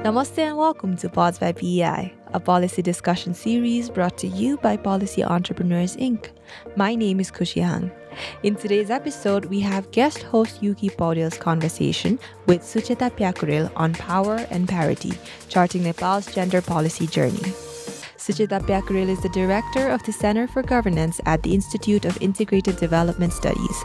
Namaste and welcome to Pods by PEI, a policy discussion series brought to you by Policy Entrepreneurs Inc. My name is Kushi Hang. In today's episode, we have guest host Yuki Poudyal's conversation with Sucheta Pyakurel on power and parity, charting Nepal's gender policy journey. Sucheta Pyakurel is the director of the Center for Governance at the Institute of Integrated Development Studies.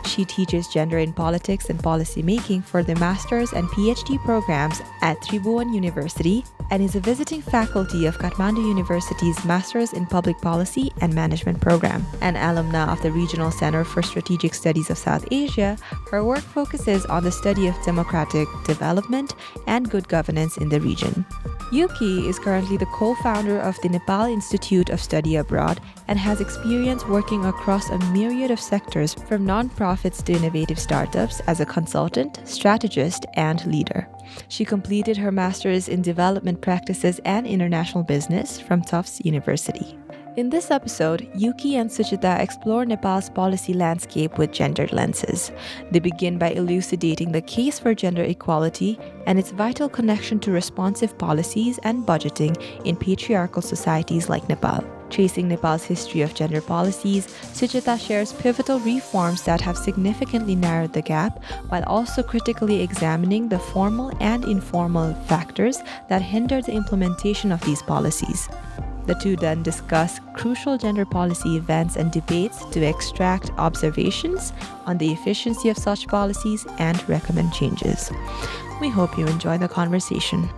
She teaches gender in politics and policy making for the master's and PhD programs at Tribhuvan University and is a visiting faculty of Kathmandu University's Master's in Public Policy and Management program. An alumna of the Regional Center for Strategic Studies of South Asia, her work focuses on the study of democratic development and good governance in the region. Yuki is currently the co-founder of the Nepal Institute of Study Abroad and has experience working across a myriad of sectors from non-profits to innovative startups as a consultant, strategist, and leader. She completed her master's in development practices and international business from Tufts University. In this episode, Yuki and Sucheta explore Nepal's policy landscape with gendered lenses. They begin by elucidating the case for gender equality and its vital connection to responsive policies and budgeting in patriarchal societies like Nepal. Tracing Nepal's history of gender policies, Sucheta shares pivotal reforms that have significantly narrowed the gap, while also critically examining the formal and informal factors that hinder the implementation of these policies. The two then discuss crucial gender policy events and debates to extract observations on the efficiency of such policies and recommend changes. We hope you enjoy the conversation.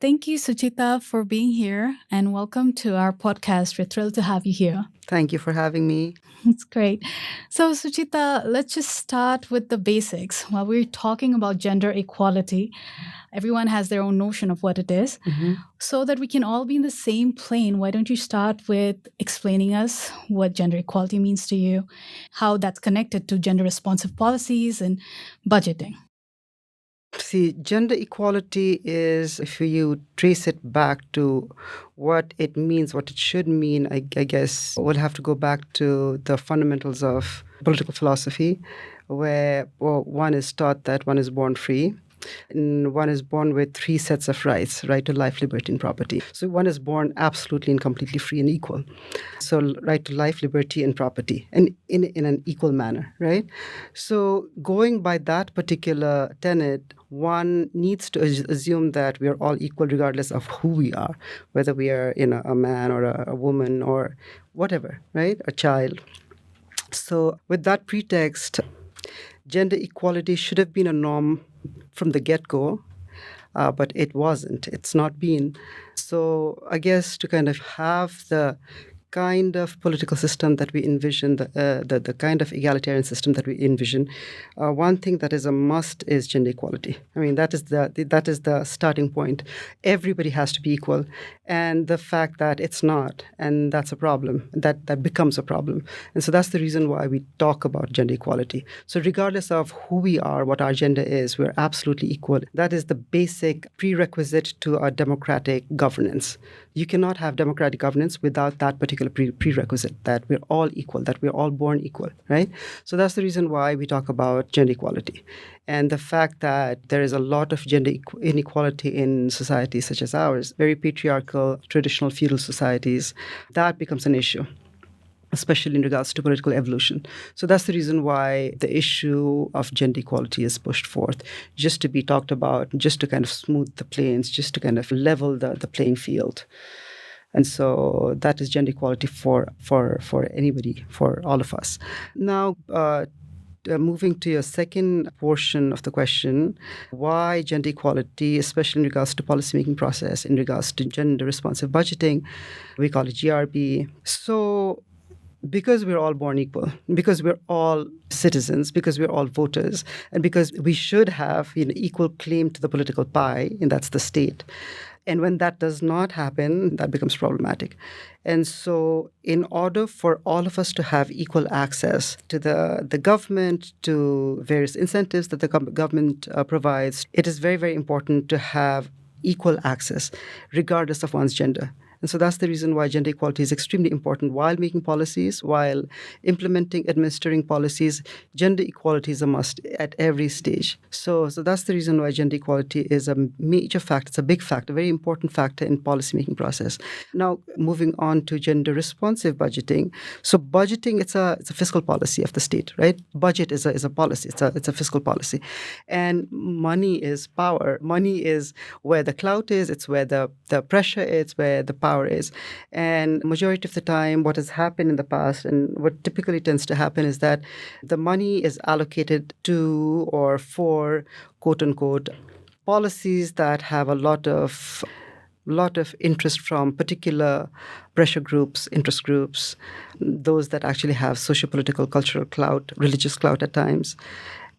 Thank you, Sucheta, for being here and welcome to our podcast. We're thrilled to have you here. Thank you for having me. It's great. So, Sucheta, let's just start with the basics. While we're talking about gender equality, everyone has their own notion of what it is. So that we can all be in the same plane, why don't you start with explaining us what gender equality means to you, how that's connected to gender responsive policies and budgeting? See, gender equality is, if you trace it back to what it means, what it should mean, I guess we'll have to go back to the fundamentals of political philosophy, where one is taught that one is born free. And one is born with three sets of rights: right to life, liberty, and property. So one is born absolutely and completely free and equal. So right to life, liberty, and property, and in an equal manner, right? So going by that particular tenet, one needs to assume that we are all equal regardless of who we are, whether we are a man or a woman or whatever, right? A child. So with that pretext, gender equality should have been a norm from the get-go, but it wasn't. It's not been. So I guess to kind of have the kind of political system that we envision, the kind of egalitarian system that we envision, one thing that is a must is gender equality. I mean, that is the starting point. Everybody has to be equal. And the fact that it's not, and that's a problem, that becomes a problem. And so that's the reason why we talk about gender equality. So regardless of who we are, what our gender is, we're absolutely equal. That is the basic prerequisite to a democratic governance. You cannot have democratic governance without that particular prerequisite, that we're all equal, that we're all born equal, right? So that's the reason why we talk about gender equality. And the fact that there is a lot of gender inequality in societies such as ours, very patriarchal, traditional feudal societies, that becomes an issue, especially in regards to political evolution. So that's the reason why the issue of gender equality is pushed forth, just to be talked about, just to kind of smooth the plains, just to kind of level the playing field. And so that is gender equality for anybody, for all of us. Now, moving to your second portion of the question, why gender equality, especially in regards to policymaking process, in regards to gender responsive budgeting, we call it GRB. So because we're all born equal, because we're all citizens, because we're all voters, and because we should have equal claim to the political pie, and that's the state. And when that does not happen, that becomes problematic. And so in order for all of us to have equal access to the government, to various incentives that the government provides, it is very, very important to have equal access, regardless of one's gender. And so that's the reason why gender equality is extremely important while making policies, while implementing, administering policies. Gender equality is a must at every stage. So that's the reason why gender equality is a major factor. It's a big factor, a very important factor in policymaking process. Now, moving on to gender responsive budgeting. So budgeting, it's a fiscal policy of the state, right? Budget is a policy. It's a fiscal policy. And money is power. Money is where the clout is. It's where the pressure is, where the power is. And majority of the time, what has happened in the past and what typically tends to happen is that the money is allocated to or for, quote unquote, policies that have a lot of interest from particular pressure groups, interest groups, those that actually have socio-political, cultural clout, religious clout at times.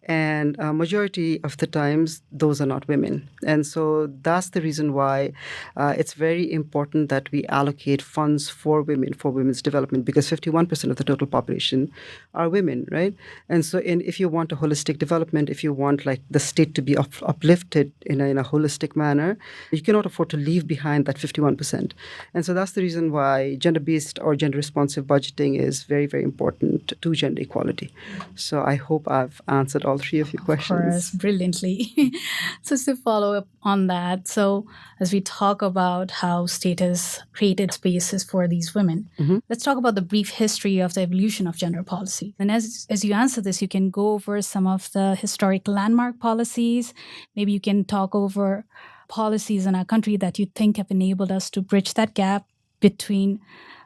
And majority of the times, those are not women. And so that's the reason why it's very important that we allocate funds for women, for women's development, because 51% of the total population are women, right? And so if you want a holistic development, if you want like the state to be uplifted in a holistic manner, you cannot afford to leave behind that 51%. And so that's the reason why gender-based or gender-responsive budgeting is very, very important to gender equality. So I hope I've answered all three of your questions. Of course, brilliantly. So to follow up on that, so as we talk about how state has created spaces for these women, let's talk about the brief history of the evolution of gender policy. And as you answer this, you can go over some of the historic landmark policies. Maybe you can talk over policies in our country that you think have enabled us to bridge that gap between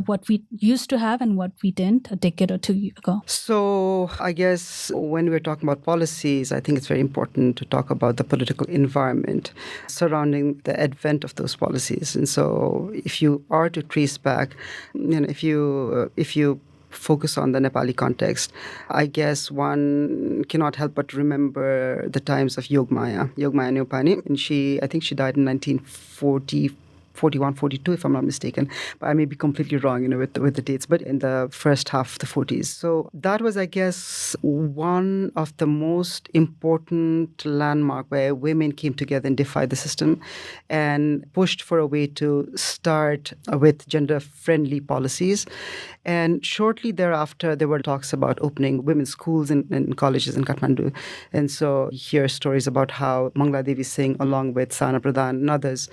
what we used to have and what we didn't a decade or two ago. So I guess when we're talking about policies, I think it's very important to talk about the political environment surrounding the advent of those policies. And so if you are to trace back, if you focus on the Nepali context, I guess one cannot help but remember the times of Yogmaya Neopani. And I think she died in 1941, 42, if I'm not mistaken. But I may be completely wrong, with the dates, but in the first half of the 40s. So that was, I guess, one of the most important landmark where women came together and defied the system and pushed for a way to start with gender-friendly policies. And shortly thereafter, there were talks about opening women's schools and colleges in Kathmandu. And so you hear stories about how Mangla Devi Singh, along with Sadhna Pradhan and others,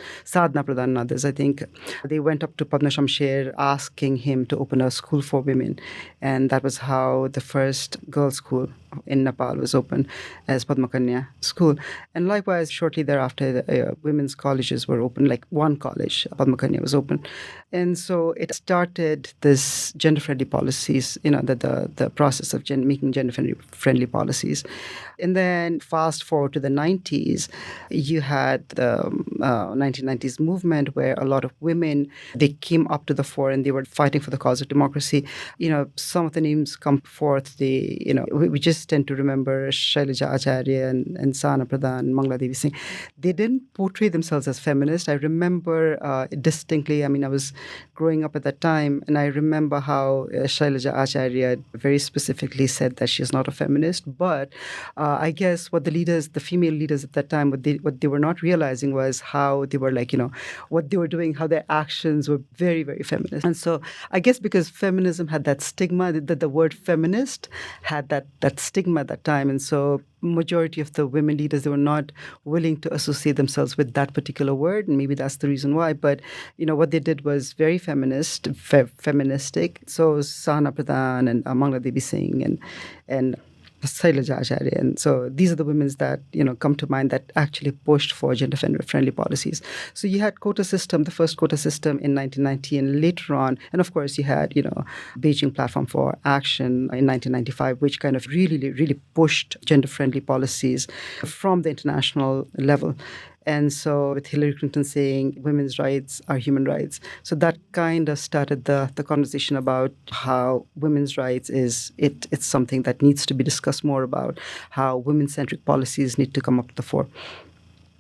I think, they went up to Padma Shamsher asking him to open a school for women. And that was how the first girls' school in Nepal was opened as Padma Kanya School. And likewise, shortly thereafter, the women's colleges were opened, like one college, Padma Kanya, was opened. And so it started this gender-friendly policies, the process of making gender-friendly policies. And then fast forward to the 90s, you had the 1990s movement where a lot of women, they came up to the fore and they were fighting for the cause of democracy. Some of the names come forth. We just tend to remember Shailaja Acharya and Sadhna Pradhan, Mangla Devi Singh. They didn't portray themselves as feminists. I remember distinctly, I was growing up at that time, and I remember how Shailaja Acharya very specifically said that she is not a feminist. But I guess what the female leaders at that time, what they were not realizing was how they were what they were doing, how their actions were very, very feminist. And so I guess because feminism had that stigma, that the word feminist had that stigma at that time. And so majority of the women leaders, they were not willing to associate themselves with that particular word. And maybe that's the reason why. But, what they did was very feministic. So Sadhna Pradhan and Mangla Devi Singh and Shailaja Acharya. And so these are the women that, come to mind that actually pushed for gender-friendly policies. So you had quota system, the first quota system in 1990, and later on, and of course you had, Beijing Platform for Action in 1995, which kind of really, really pushed gender-friendly policies from the international level. And so with Hillary Clinton saying women's rights are human rights. So that kind of started the conversation about how women's rights it's something that needs to be discussed more about, how women-centric policies need to come up to the fore.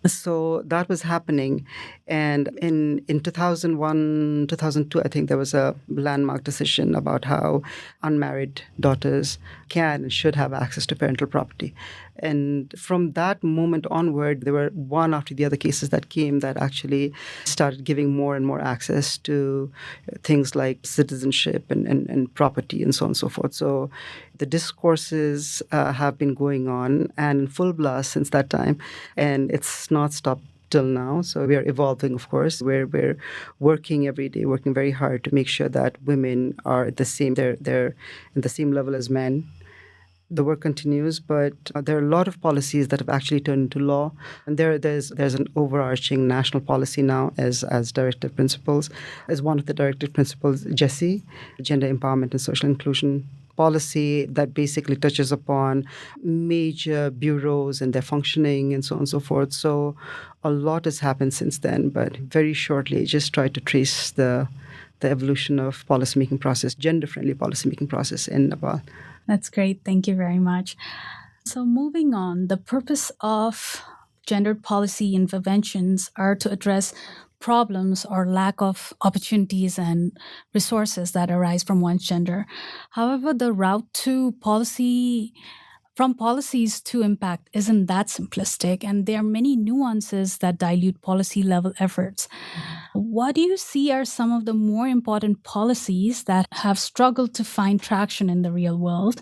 So that was happening. And in 2001, 2002, I think there was a landmark decision about how unmarried daughters can and should have access to parental property. And from that moment onward, there were one after the other cases that came that actually started giving more and more access to things like citizenship and property and so on and so forth. So the discourses have been going on and in full blast since that time, and it's not stopped till now. So we are evolving, of course. We're working every day, working very hard to make sure that women are at the same, they're in the same level as men. The work continues, but there are a lot of policies that have actually turned into law, and there's an overarching national policy now as directive principles. As one of the directive principles, GESI, Gender Empowerment and Social Inclusion policy, that basically touches upon major bureaus and their functioning and so on and so forth. So a lot has happened since then, but very shortly, just try to trace the evolution of policymaking process, gender-friendly policymaking process in Nepal. That's great. Thank you very much. So moving on, the purpose of gendered policy interventions are to address problems or lack of opportunities and resources that arise from one's gender. However, the route to policy from policies to impact isn't that simplistic, and there are many nuances that dilute policy level efforts. What do you see are some of the more important policies that have struggled to find traction in the real world?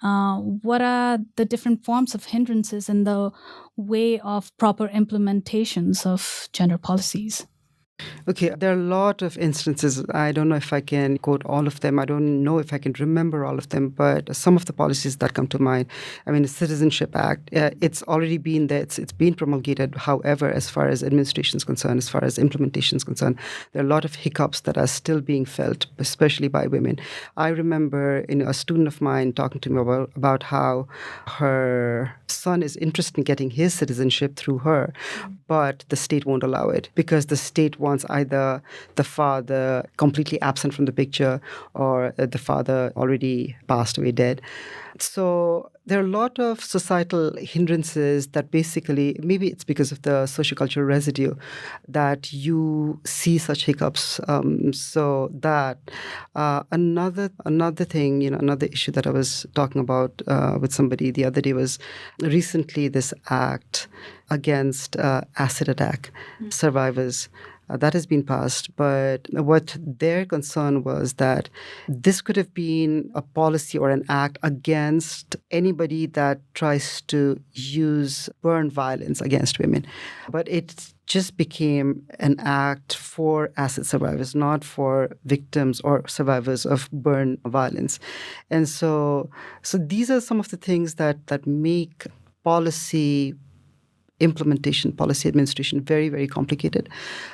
What are the different forms of hindrances in the way of proper implementations of gender policies? Okay, there are a lot of instances. I don't know if I can quote all of them. I don't know if I can remember all of them, but some of the policies that come to mind. I mean, the Citizenship Act, it's already been there. It's been promulgated. However, as far as administration is concerned, as far as implementation is concerned, there are a lot of hiccups that are still being felt, especially by women. I remember a student of mine talking to me about how her son is interested in getting his citizenship through her, but the state won't allow it because the state wants either the father completely absent from the picture or the father already passed away dead. So there are a lot of societal hindrances that basically, maybe it's because of the sociocultural residue that you see such hiccups. So that another thing, another issue that I was talking about with somebody the other day was recently this act against acid attack survivors. That has been passed, but what their concern was that this could have been a policy or an act against anybody that tries to use burn violence against women. But it just became an act for acid survivors, not for victims or survivors of burn violence. And so these are some of the things that make policy implementation, policy administration, very, very complicated.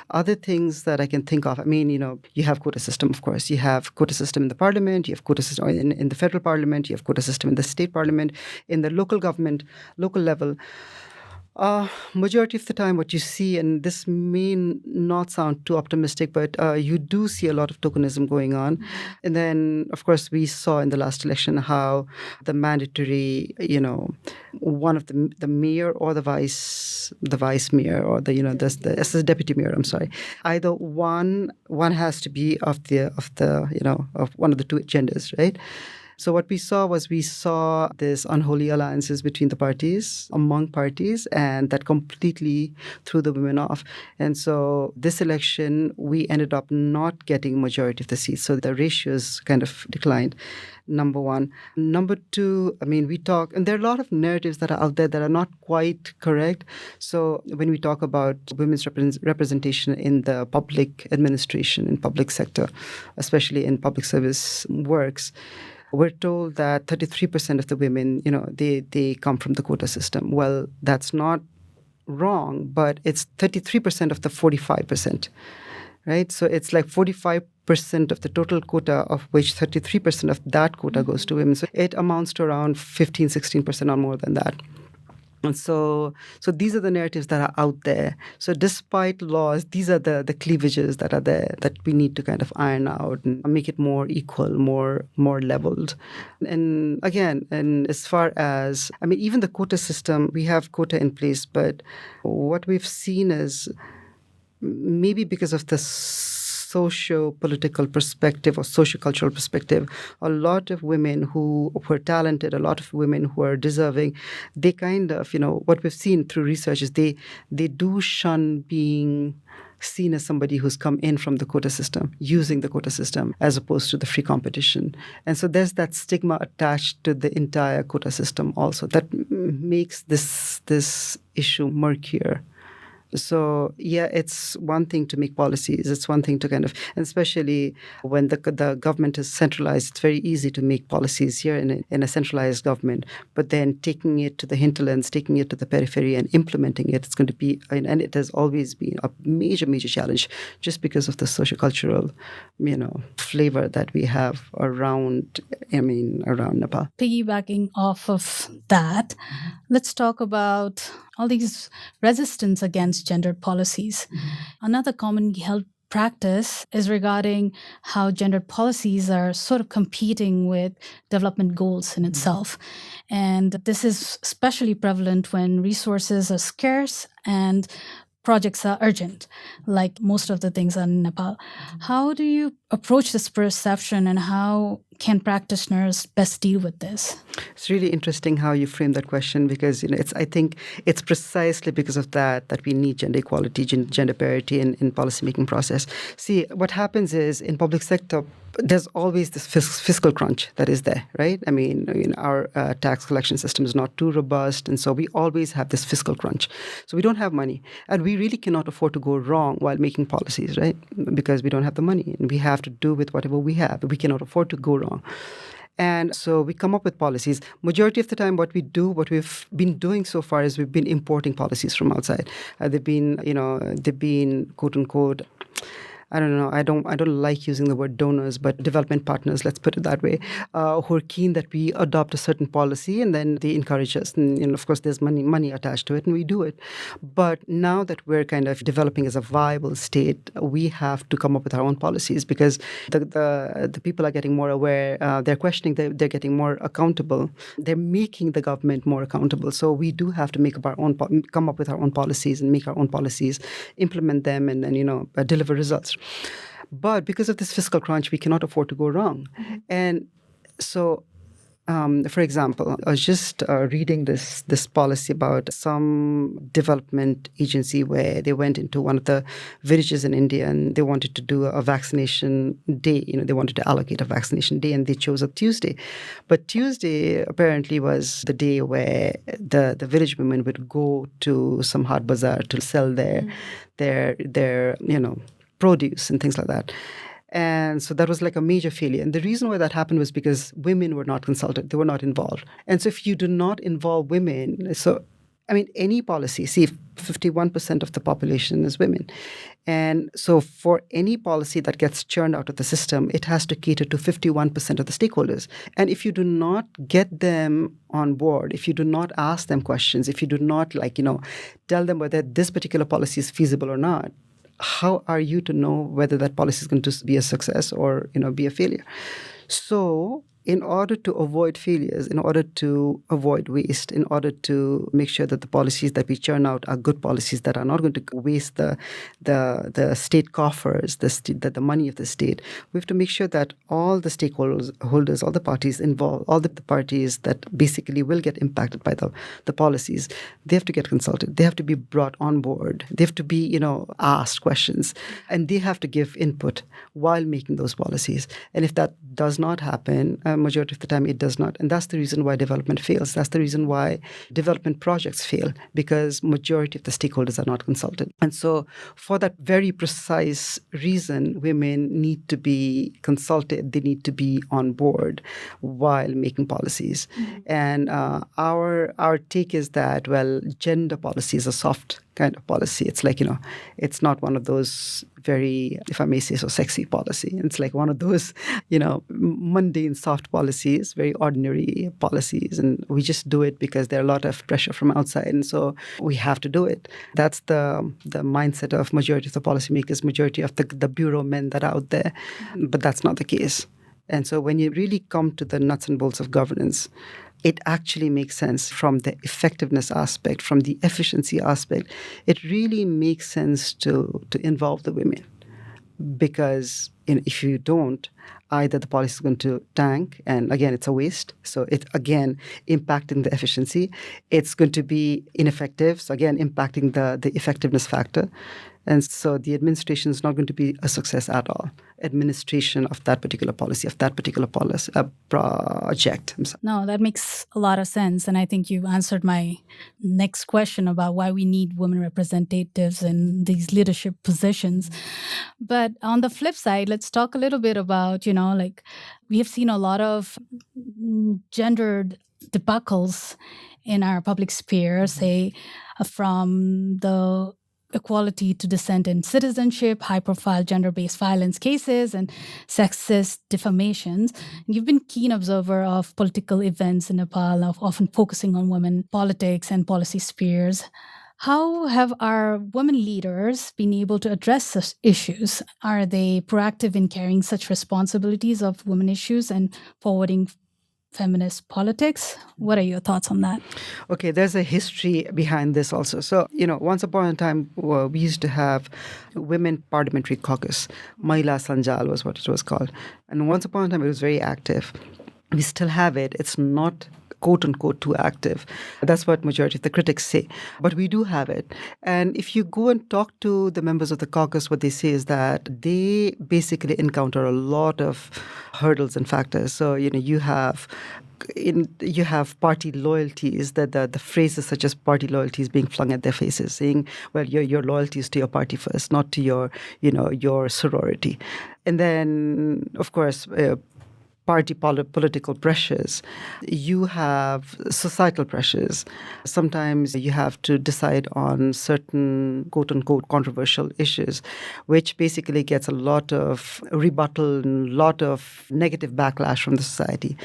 Other things that I can think of, I mean, you have quota system, of course. You have quota system in the parliament, you have quota system in the federal parliament, you have quota system in the state parliament, in the local government, local level. Majority of the time what you see, and this may not sound too optimistic, but you do see a lot of tokenism going on. And then, of course, we saw in the last election how the mandatory, one of the mayor or the vice mayor or the deputy mayor, I'm sorry, either one has to be of one of the two genders, right? So what we saw this unholy alliances between the parties, among parties, and that completely threw the women off. And so this election, we ended up not getting majority of the seats. So the ratios kind of declined, number one. Number two, I mean, we talk, and there are a lot of narratives that are out there that are not quite correct. So when we talk about women's representation in the public administration, in public sector, especially in public service works, we're told that 33% of the women, they come from the quota system. Well, that's not wrong, but it's 33% of the 45%, right? So it's like 45% of the total quota, of which 33% of that quota goes to women. So it amounts to around 15, 16% or more than that. And so these are the narratives that are out there. So despite laws, these are the cleavages that are there that we need to kind of iron out and make it more equal, more leveled. And again, and as far as, I mean, even the quota system, we have quota in place, but what we've seen is maybe because of the socio-political perspective or socio-cultural perspective, a lot of women who were talented, a lot of women who are deserving, they kind of, what we've seen through research is they do shun being seen as somebody who's come in from the quota system, using the quota system, as opposed to the free competition. And so there's that stigma attached to the entire quota system also that makes this issue murkier. So, yeah, it's one thing to make policies. It's one thing to kind of, and especially when the government is centralized, it's very easy to make policies here in a centralized government. But then taking it to the hinterlands, taking it to the periphery and implementing it, it's going to be, and it has always been a major, major challenge just because of the sociocultural, flavor that we have around Nepal. Piggybacking off of that, let's talk about all these resistance against gendered policies. Another commonly held practice is regarding how gendered policies are sort of competing with development goals in itself. And this is especially prevalent when resources are scarce and projects are urgent, like most of the things in Nepal. How do you approach this perception, and how can practitioners best deal with this? It's really interesting how you frame that question, because I think it's precisely because of that we need gender equality, gender parity in policymaking process. See, what happens is in public sector, there's always this fiscal crunch that is there, right? Our tax collection system is not too robust, and so we always have this fiscal crunch. So we don't have money, and we really cannot afford to go wrong while making policies, right? Because we don't have the money, and we have to do with whatever we have. We cannot afford to go wrong. And so we come up with policies. Majority of the time, what we've been doing so far is we've been importing policies from outside. They've been quote unquote, I don't know, I don't like using the word donors, but development partners, let's put it that way, who are keen that we adopt a certain policy, and then they encourage us. And of course, there's money attached to it, and we do it. But now that we're kind of developing as a viable state, we have to come up with our own policies, because the people are getting more aware. They're questioning. They're getting more accountable. They're making the government more accountable. So we do have to come up with our own policies and make our own policies, implement them, and then deliver results. But because of this fiscal crunch, we cannot afford to go wrong. And so, for example, I was just reading this policy about some development agency where they went into one of the villages in India, and they wanted to do a vaccination day. They wanted to allocate a vaccination day, and they chose a Tuesday. But Tuesday apparently was the day where the village women would go to some hard bazaar to sell their produce and things like that. And so that was like a major failure. And the reason why that happened was because women were not consulted. They were not involved. And so if you do not involve women, any policy, see, 51% of the population is women. And so for any policy that gets churned out of the system, it has to cater to 51% of the stakeholders. And if you do not get them on board, if you do not ask them questions, if you do not tell them whether this particular policy is feasible or not, how are you to know whether that policy is going to be a success or be a failure? So in order to avoid failures, in order to avoid waste, in order to make sure that the policies that we churn out are good policies that are not going to waste the state coffers, the money of the state, we have to make sure that all the stakeholders, all the parties involved, all the parties that basically will get impacted by the policies, they have to get consulted. They have to be brought on board. They have to be, asked questions, and they have to give input while making those policies. And if that does not happen, majority of the time it does not. And that's the reason why development fails. That's the reason why development projects fail, because majority of the stakeholders are not consulted. And so for that very precise reason, women need to be consulted. They need to be on board while making policies. And our take is that, well, gender policy is a soft kind of policy. It's like, it's not one of those very, if I may say so, sexy policy. It's like one of those, mundane, soft policies, very ordinary policies. And we just do it because there are a lot of pressure from outside. And so we have to do it. That's the mindset of majority of the policymakers, majority of the bureau men that are out there. But that's not the case. And so when you really come to the nuts and bolts of governance, it actually makes sense from the effectiveness aspect, from the efficiency aspect. It really makes sense to involve the women. because if you don't, either the policy is going to tank, and again, it's a waste. So it again impacting the efficiency. It's going to be ineffective. So again, impacting the effectiveness factor. And so the administration is not going to be a success at all. Administration of that particular policy, project. No, that makes a lot of sense. And I think you answered my next question about why we need women representatives in these leadership positions. But on the flip side, let's talk a little bit about, like we have seen a lot of gendered debacles in our public sphere, say from the equality to dissent in citizenship, high-profile gender-based violence cases, and sexist defamations. You've been keen observer of political events in Nepal, often focusing on women politics and policy spheres. How have our women leaders been able to address such issues? Are they proactive in carrying such responsibilities of women issues and forwarding feminist politics? What are your thoughts on that? Okay, there's a history behind this also. So, once upon a time, we used to have Women Parliamentary Caucus. Mahila Sanjal was what it was called. And once upon a time, it was very active. We still have it. It's not quote unquote too active. That's what majority of the critics say. But we do have it. And if you go and talk to the members of the caucus, what they say is that they basically encounter a lot of hurdles and factors. So, you have party loyalties, that the phrases such as party loyalties being flung at their faces, saying, well, your loyalty is to your party first, not to your sorority. And then, of course, party political pressures. You have societal pressures. Sometimes you have to decide on certain quote-unquote controversial issues, which basically gets a lot of rebuttal and a lot of negative backlash from the society.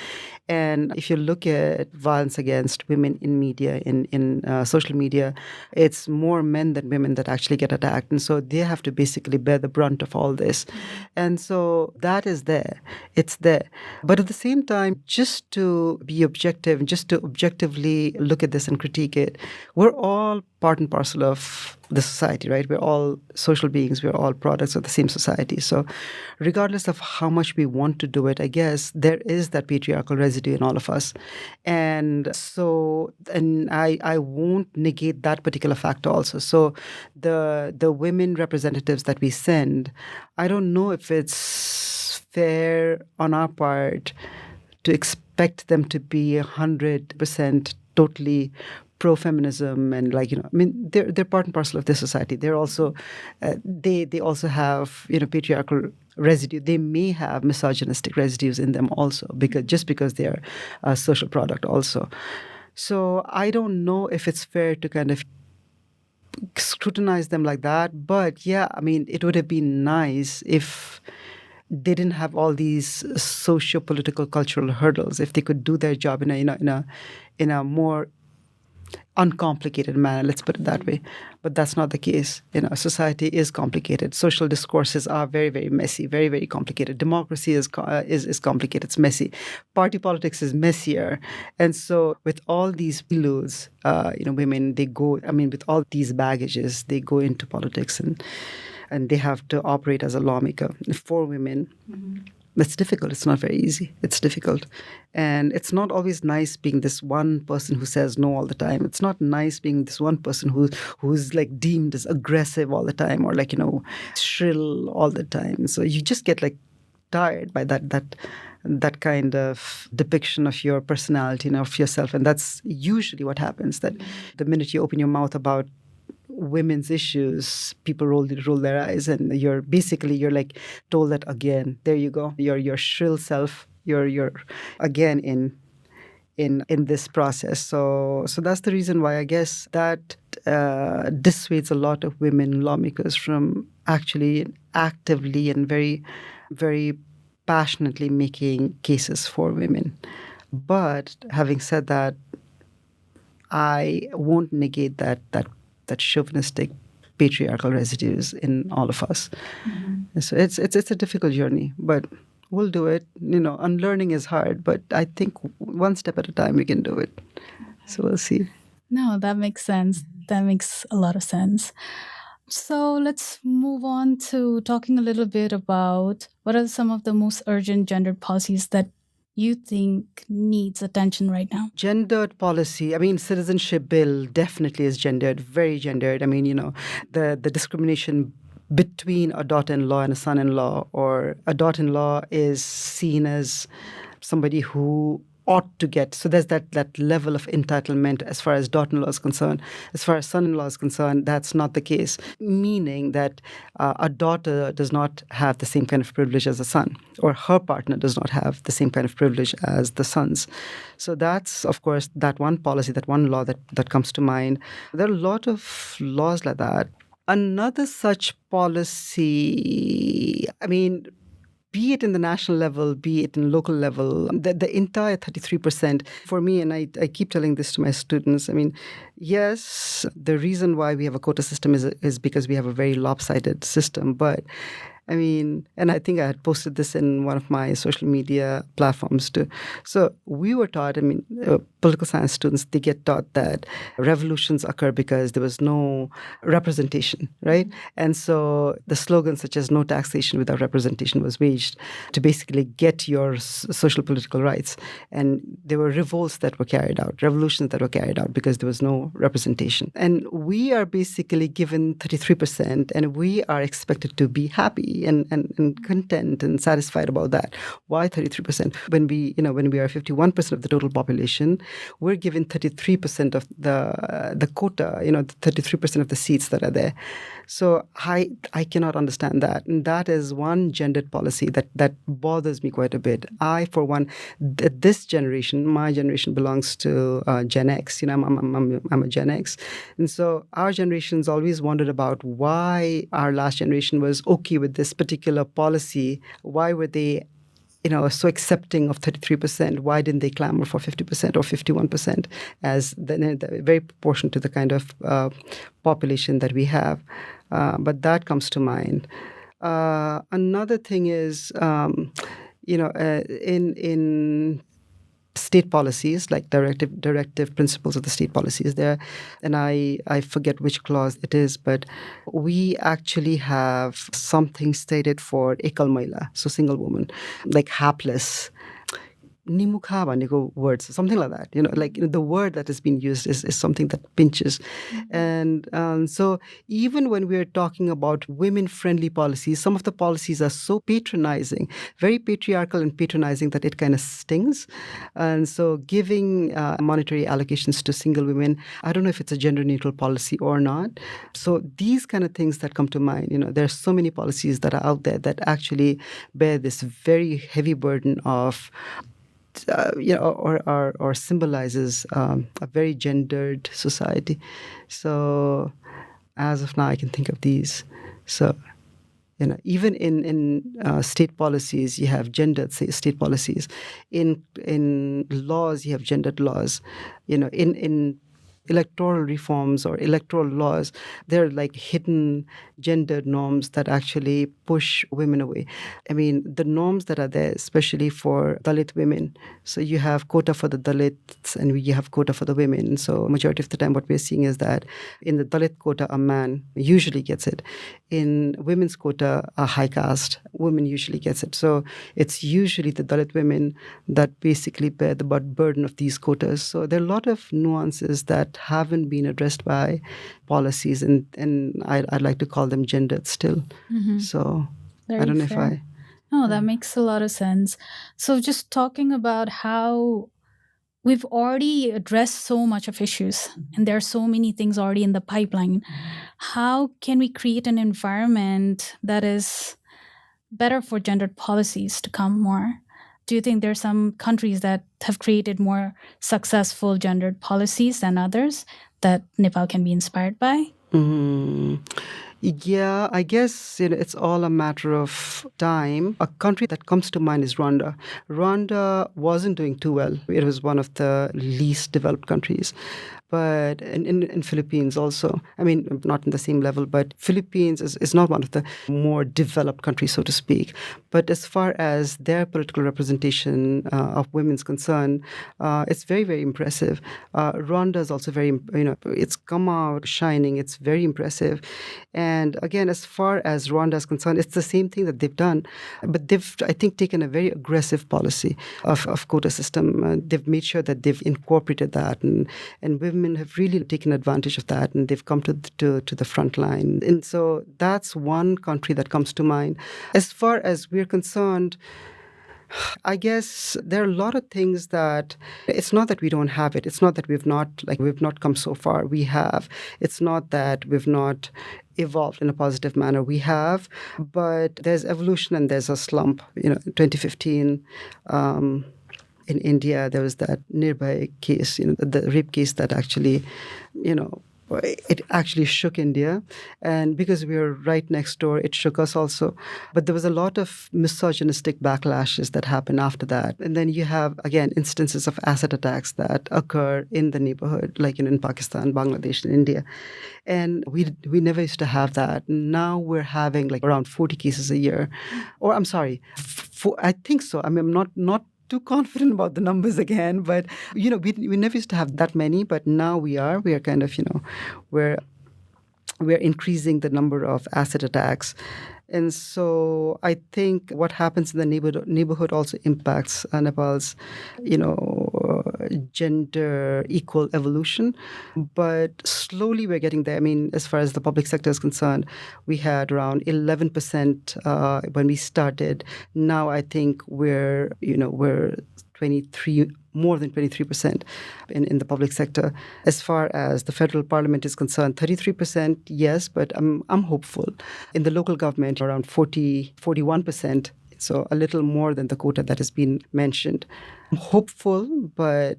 And if you look at violence against women in media, in social media, it's more men than women that actually get attacked. And so they have to basically bear the brunt of all this. And so that is there. It's there. But at the same time, just to be objective, just to objectively look at this and critique it, we're all part and parcel of the society, right? We're all social beings. We're all products of the same society. So regardless of how much we want to do it, I guess there is that patriarchal residue in all of us. And so, and I won't negate that particular factor also. So the women representatives that we send, I don't know if it's fair on our part to expect them to be 100% totally pro-feminism and they're part and parcel of this society. They're also they also have patriarchal residue. They may have misogynistic residues in them also because they are a social product also. So I don't know if it's fair to kind of scrutinize them like that. But yeah, it would have been nice if they didn't have all these socio-political cultural hurdles. If they could do their job in a more uncomplicated manner, let's put it that way. But that's not the case. Society is complicated. Social discourses are very, very messy, very, very complicated. Democracy is complicated. It's messy. Party politics is messier. And so with all these loads, women, they go, with all these baggages, they go into politics and they have to operate as a lawmaker. For women, that's difficult. It's not very easy. It's difficult. And it's not always nice being this one person who says no all the time. It's not nice being this one person who's like deemed as aggressive all the time or shrill all the time. So you just get tired by that kind of depiction of your personality and of yourself. And that's usually what happens, that the minute you open your mouth about women's issues, people roll their eyes, and you're told that again. There you go. Your shrill self. You're again in this process. So that's the reason why I guess that dissuades a lot of women lawmakers from actually actively and very, very passionately making cases for women. But having said that, I won't negate that chauvinistic patriarchal residues in all of us. So it's a difficult journey, but we'll do it. Unlearning is hard, but I think one step at a time we can do it. So we'll see. No, that makes sense. That makes a lot of sense. So let's move on to talking a little bit about what are some of the most urgent gendered policies that you think needs attention right now? Gendered policy, I mean, citizenship bill definitely is gendered, very gendered. I mean, the discrimination between a daughter-in-law and a son-in-law, or a daughter-in-law is seen as somebody who ought to get. So there's that level of entitlement as far as daughter-in-law is concerned. As far as son-in-law is concerned, that's not the case, meaning that a daughter does not have the same kind of privilege as a son, or her partner does not have the same kind of privilege as the sons. So that's, of course, that one policy, that one law that comes to mind. There are a lot of laws like that. Another such policy, I mean, be it in the national level, be it in local level, the entire 33% for me, and I keep telling this to my students, I mean, yes, the reason why we have a quota system is because we have a very lopsided system, but I mean, and I think I had posted this in one of my social media platforms too. So we were taught, I mean, political science students, they get taught that revolutions occur because there was no representation, right? And so the slogans such as no taxation without representation was waged to basically get your social political rights. And there were revolts that were carried out, revolutions that were carried out because there was no representation. And we are basically given 33% and we are expected to be happy and content and satisfied about that. Why 33%? When we are 51% of the total population, we're given 33% of the quota, the 33% of the seats that are there. So I cannot understand that. And that is one gendered policy that bothers me quite a bit. I, for one, this generation, my generation belongs to Gen X. I'm a Gen X. And so our generation's always wondered about why our last generation was okay with this particular policy. Why were they so accepting of 33%? Why didn't they clamor for 50% or 51% as the very proportion to the kind of population that we have? But that comes to mind. Another thing is, in state policies, like directive principles of the state policies there, and I forget which clause it is, but we actually have something stated for ekal mahila, so single woman, like hapless. Nimukha bhaneko words, something like that. The word that is being used is something that pinches. And so even when we're talking about women-friendly policies, some of the policies are so patronizing, very patriarchal and patronizing that it kind of stings. And so giving monetary allocations to single women, I don't know if it's a gender-neutral policy or not. So these kind of things that come to mind, there are so many policies that are out there that actually bear this very heavy burden of or symbolizes a very gendered society. So as of now, I can think of these. So, even in state policies, you have gendered state policies. In laws, you have gendered laws. In electoral reforms or electoral laws, they're like hidden gendered norms that actually push women away. I mean, the norms that are there, especially for Dalit women. So you have quota for the Dalits and you have quota for the women. So majority of the time what we're seeing is that in the Dalit quota, a man usually gets it. In women's quota, a high caste woman usually gets it. So it's usually the Dalit women that basically bear the burden of these quotas. So there are a lot of nuances that haven't been addressed by policies, and I'd like to call them gendered still. Mm-hmm. So Very I don't know fair. if I... No, that makes a lot of sense. So just talking about how we've already addressed so much of issues and there are so many things already in the pipeline. How can we create an environment that is better for gendered policies to come more? Do you think there are some countries that have created more successful gendered policies than others that Nepal can be inspired by? Yeah, I guess it's all a matter of time. A country that comes to mind is Rwanda. Rwanda wasn't doing too well. It was one of the least developed countries. But in Philippines also, I mean, not in the same level, but Philippines is not one of the more developed countries, so to speak. But as far as their political representation of women's concerned, it's very, very impressive. Rwanda is also very, it's come out shining. It's very impressive. And again, as far as Rwanda is concerned, it's the same thing that they've done. But they've, I think, taken a very aggressive policy of quota system. They've made sure that they've incorporated that. And women have really taken advantage of that. And they've come to the front line. And so that's one country that comes to mind. As far as we're concerned, I guess there are a lot of things that it's not that we don't have it. It's not that we've not come so far. We have. It's not that we've not evolved in a positive manner. We have, but there's evolution and there's a slump. In 2015, in India, there was that Nirbhaya case, the rape case that actually, it actually shook India. And because we were right next door, it shook us also. But there was a lot of misogynistic backlashes that happened after that. And then you have, again, instances of acid attacks that occur in the neighborhood, like in Pakistan, Bangladesh, and India. And we never used to have that. Now we're having like around 40 cases a year. Or I'm sorry, I think so. I mean, I'm not too confident about the numbers again, but we never used to have that many, but now we are kind of we're increasing the number of acid attacks. And so I think what happens in the neighborhood also impacts Nepal's gender equal evolution. But slowly we're getting there. I mean, as far as the public sector is concerned, we had around 11% when we started. Now I think we're 23, more than 23% in the public sector. As far as the federal parliament is concerned, 33%, yes, but I'm hopeful. In the local government, around 41%, so a little more than the quota that has been mentioned. I'm hopeful, but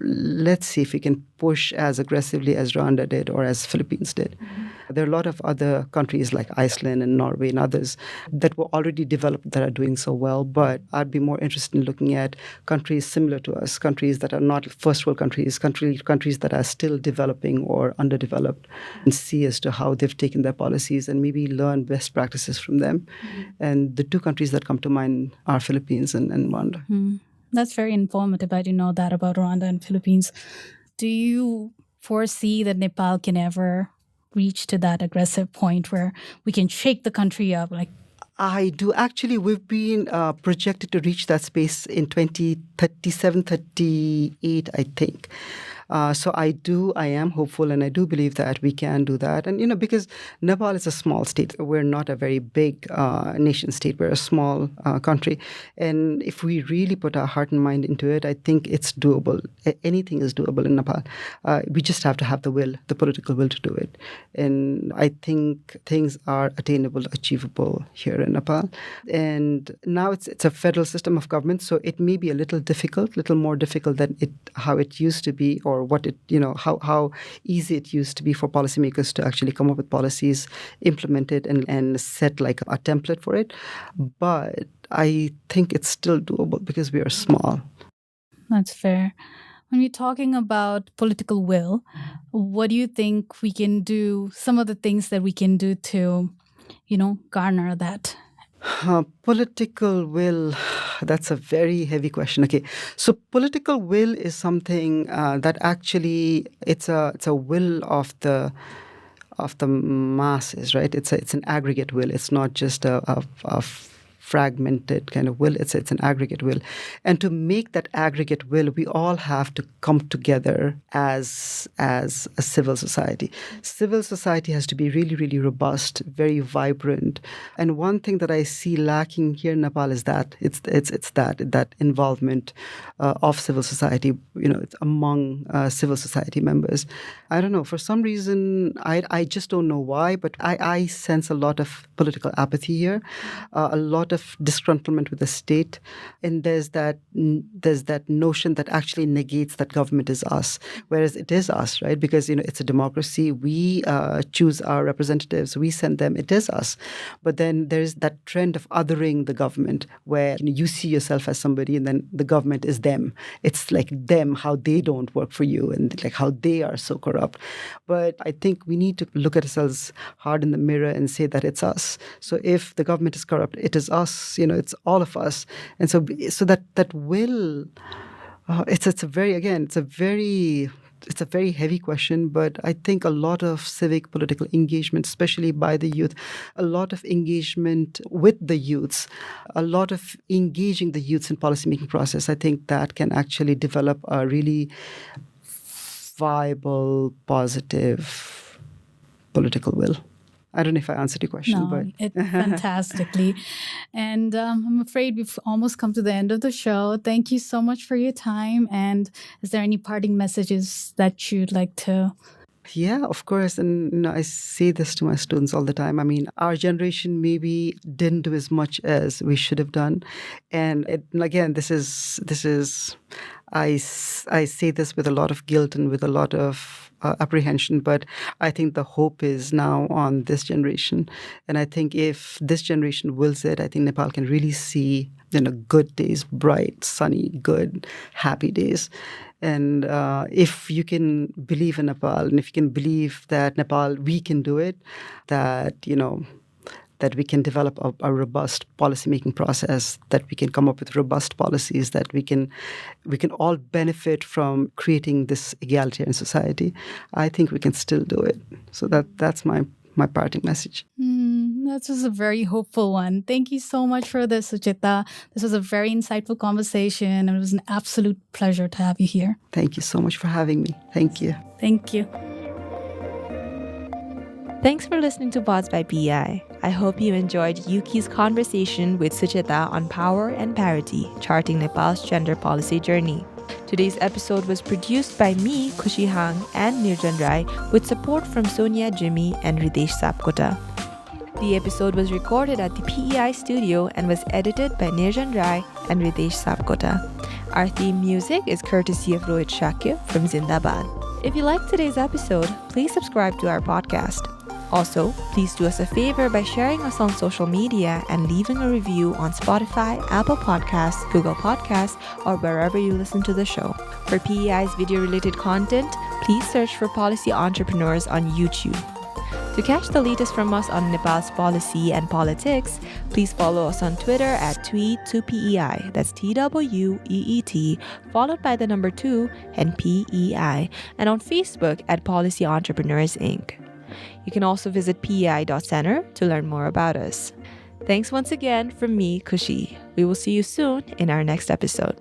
let's see if we can push as aggressively as Rwanda did or as Philippines did. Mm-hmm. There are a lot of other countries like Iceland and Norway and others that were already developed that are doing so well, but I'd be more interested in looking at countries similar to us, countries that are not first world countries, countries that are still developing or underdeveloped, and see as to how they've taken their policies and maybe learn best practices from them. Mm-hmm. And the two countries that come to mind are Philippines and Rwanda. Mm-hmm. That's very informative. I didn't know that about Rwanda and Philippines. Do you foresee that Nepal can ever reach to that aggressive point where we can shake the country up? I do. Actually, we've been projected to reach that space in 2037, 38, I think. So I am hopeful, and I do believe that we can do that. And, because Nepal is a small state. We're not a very big nation state. We're a small country. And if we really put our heart and mind into it, I think it's doable. Anything is doable in Nepal. We just have to have the political will to do it. And I think things are attainable, achievable here in Nepal. And now it's a federal system of government, so it may be a little more difficult than how it used to be, or what it, how easy it used to be for policymakers to actually come up with policies, implement it, and set like a template for it. But I think it's still doable because we are small. That's fair. When you're talking about political will, what do you think we can do, some of the things that we can do to, garner that? Political will, that's a very heavy question. Okay, so political will is something that actually it's a will of the masses, right? It's an aggregate will. It's not just a fragmented kind of will. It's an aggregate will. And to make that aggregate will, we all have to come together as a civil society. Civil society has to be really, really robust, very vibrant. And one thing that I see lacking here in Nepal is that it's that involvement of civil society, it's among civil society members. I don't know, for some reason, I just don't know why, but I sense a lot of political apathy here, a lot of disgruntlement with the state, and there's that notion that actually negates that government is us, whereas it is us, right? Because it's a democracy. We choose our representatives. We send them. It is us. But then there's that trend of othering the government, where you see yourself as somebody, and then the government is them. It's like them, how they don't work for you, and like how they are so corrupt. But I think we need to look at ourselves hard in the mirror and say that it's us. So if the government is corrupt, it is us. It's all of us. And so that will, it's a very it's a very heavy question, but I think a lot of civic political engagement, especially by the youth, a lot of engagement with the youths, a lot of engaging the youths in policymaking process, I think that can actually develop a really viable, positive political will. I don't know if I answered your question, but fantastically. And I'm afraid we've almost come to the end of the show. Thank you so much for your time. And is there any parting messages that you'd like to? Yeah, of course. And I say this to my students all the time. I mean, our generation maybe didn't do as much as we should have done. And again, this is I say this with a lot of guilt and with a lot of apprehension, but I think the hope is now on this generation. And I think if this generation wills it, I think Nepal can really see good days, bright, sunny, good, happy days. And if you can believe in Nepal, and if you can believe that Nepal, we can do it, that, that we can develop a robust policymaking process, that we can come up with robust policies, that we can all benefit from creating this egalitarian society, I think we can still do it. So that's my parting message. That was a very hopeful one. Thank you so much for this, Sucheta. This was a very insightful conversation, and it was an absolute pleasure to have you here. Thank you so much for having me. Thank you. Thank you. Thanks for listening to Pods by PEI. I hope you enjoyed Yuki's conversation with Sucheta on power and parity, charting Nepal's gender policy journey. Today's episode was produced by me, Khushi Hang, and Nirjan Rai, with support from Sonia Jimmy and Ridesh Sapkota. The episode was recorded at the PEI studio and was edited by Nirjan Rai and Ridesh Sapkota. Our theme music is courtesy of Rohit Shakya from Zindabad. If you liked today's episode, please subscribe to our podcast. Also, please do us a favor by sharing us on social media and leaving a review on Spotify, Apple Podcasts, Google Podcasts, or wherever you listen to the show. For PEI's video-related content, please search for Policy Entrepreneurs on YouTube. To catch the latest from us on Nepal's policy and politics, please follow us on Twitter at tweet2PEI, that's TWEET, followed by the number 2 and PEI, and on Facebook at Policy Entrepreneurs Inc. You can also visit pei.center to learn more about us. Thanks once again from me, Khushi. We will see you soon in our next episode.